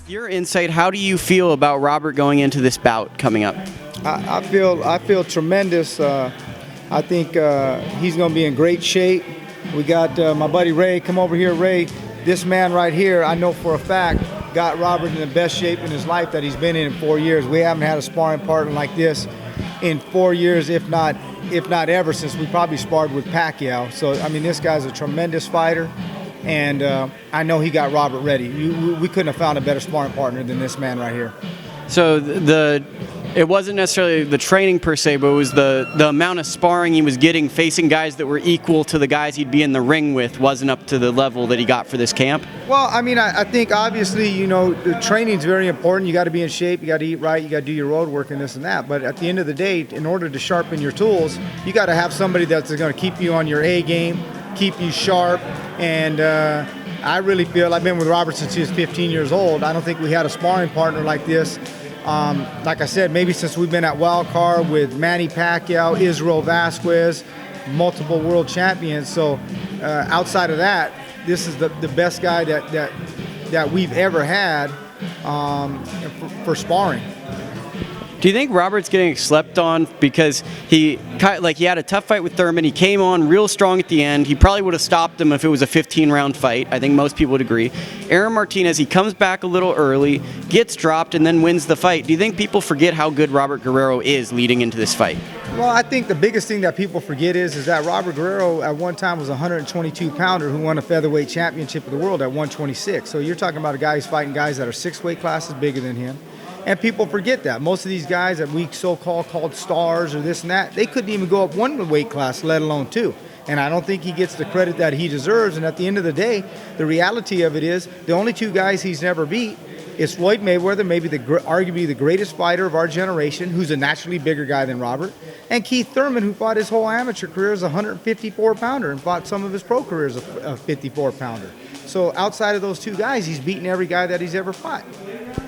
Your insight, how do you feel about Robert going into this bout coming up? I feel tremendous. I think he's going to be in great shape. We got my buddy Ray. Come over here, Ray. This man right here, I know for a fact, got Robert in the best shape in his life that he's been in 4 years. We haven't had a sparring partner like this in 4 years, if not ever, since we probably sparred with Pacquiao. So, I mean, this guy's a tremendous fighter, and I know he got Robert ready. We couldn't have found a better sparring partner than this man right here. So it wasn't necessarily the training per se, but it was the amount of sparring he was getting facing guys that were equal to the guys he'd be in the ring with wasn't up to the level that he got for this camp? Well, I mean, I think obviously, you know, the training's very important. You got to be in shape, you got to eat right, you got to do your road work and this and that. But at the end of the day, in order to sharpen your tools, you got to have somebody that's going to keep you on your A game, keep you sharp. And I really feel, I've been with Robert since he was 15 years old. I don't think we had a sparring partner like this. Like I said, maybe since we've been at Wild Card with Manny Pacquiao, Israel Vasquez, multiple world champions. So outside of that, this is the best guy that we've ever had for sparring. Do you think Robert's getting slept on because he had a tough fight with Thurman? He came on real strong at the end. He probably would have stopped him if it was a 15-round fight. I think most people would agree. Aaron Martinez, he comes back a little early, gets dropped, and then wins the fight. Do you think people forget how good Robert Guerrero is leading into this fight? Well, I think the biggest thing that people forget is that Robert Guerrero at one time was a 122-pounder who won a featherweight championship of the world at 126. So you're talking about a guy who's fighting guys that are 6 weight classes bigger than him. And people forget that. Most of these guys that we so-called called stars or this and that, they couldn't even go up 1 weight class, let alone 2. And I don't think he gets the credit that he deserves. And at the end of the day, the reality of it is the only 2 guys he's never beat is Floyd Mayweather, maybe arguably the greatest fighter of our generation, who's a naturally bigger guy than Robert, and Keith Thurman, who fought his whole amateur career as a 154-pounder and fought some of his pro careers as a 54-pounder. So outside of those 2 guys, he's beaten every guy that he's ever fought.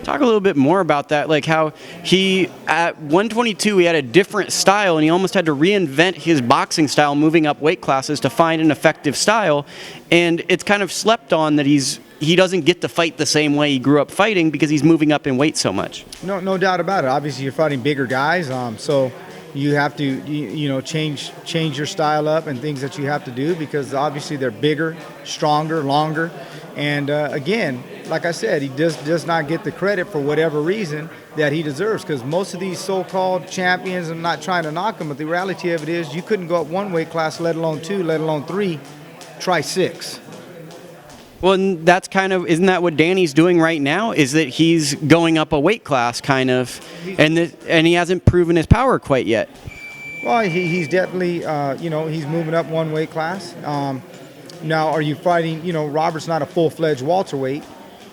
Talk a little bit more about that, like how he, at 122, he had a different style, and he almost had to reinvent his boxing style, moving up weight classes to find an effective style, and it's kind of slept on that he doesn't get to fight the same way he grew up fighting because he's moving up in weight so much. No doubt about it. Obviously, you're fighting bigger guys, so you have to change your style up and things that you have to do because obviously they're bigger, stronger, longer. And again, like I said, he does not get the credit for whatever reason that he deserves because most of these so-called champions, I'm not trying to knock them, but the reality of it is you couldn't go up 1 weight class, let alone 2, let alone 3, try 6. Well, and that's isn't that what Danny's doing right now? Is that he's going up a weight class kind of, and he hasn't proven his power quite yet. Well, he's definitely, he's moving up 1 weight class. Now, are you fighting, Robert's not a full-fledged welterweight,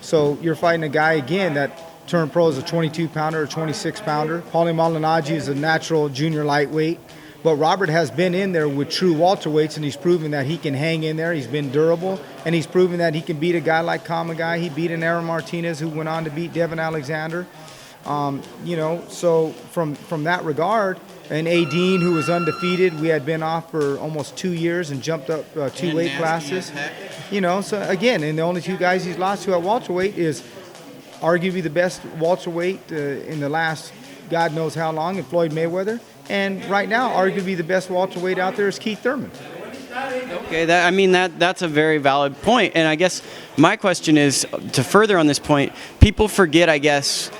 so you're fighting a guy, again, that turned pro as a 22-pounder or 26-pounder. Paulie Malignaggi is a natural junior lightweight, but Robert has been in there with true welterweights, and he's proven that he can hang in there. He's been durable, and he's proven that he can beat a guy like Kamagai. He beat an Aaron Martinez who went on to beat Devin Alexander. So from that regard, and Adine, who was undefeated, we had been off for almost 2 years and jumped up 2 weight classes. So again, and the only 2 guys he's lost to at welterweight is arguably the best welterweight in the last God knows how long, and Floyd Mayweather. And right now, arguably the best welterweight out there is Keith Thurman. Okay, that's a very valid point. And I guess my question is, to further on this point, people forget, I guess,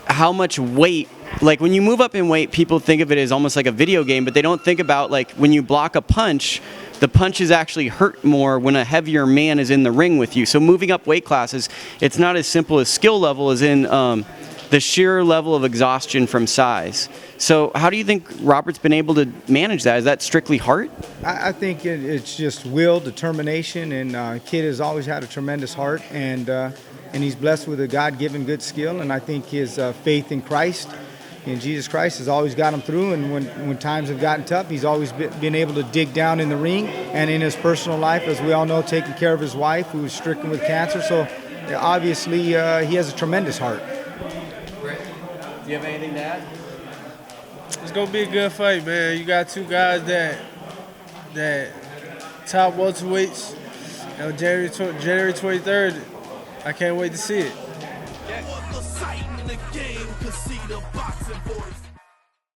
how much weight, like when you move up in weight, people think of it as almost like a video game, but they don't think about, like, when you block a punch, the punches actually hurt more when a heavier man is in the ring with you. So moving up weight classes, it's not as simple as skill level as in the sheer level of exhaustion from size. So how do you think Robert's been able to manage that? Is that strictly heart? I think it's just will, determination, and kid has always had a tremendous heart, and he's blessed with a God-given good skill, and I think his faith in Christ, in Jesus Christ, has always got him through, and when times have gotten tough, he's always been able to dig down in the ring, and in his personal life, as we all know, taking care of his wife, who was stricken with cancer, so obviously he has a tremendous heart. Do you have anything to add? It's gonna be a good fight, man. You got 2 guys that top welterweights. January 23rd, I can't wait to see it. The sight in the game, 'cause see the boxing voice.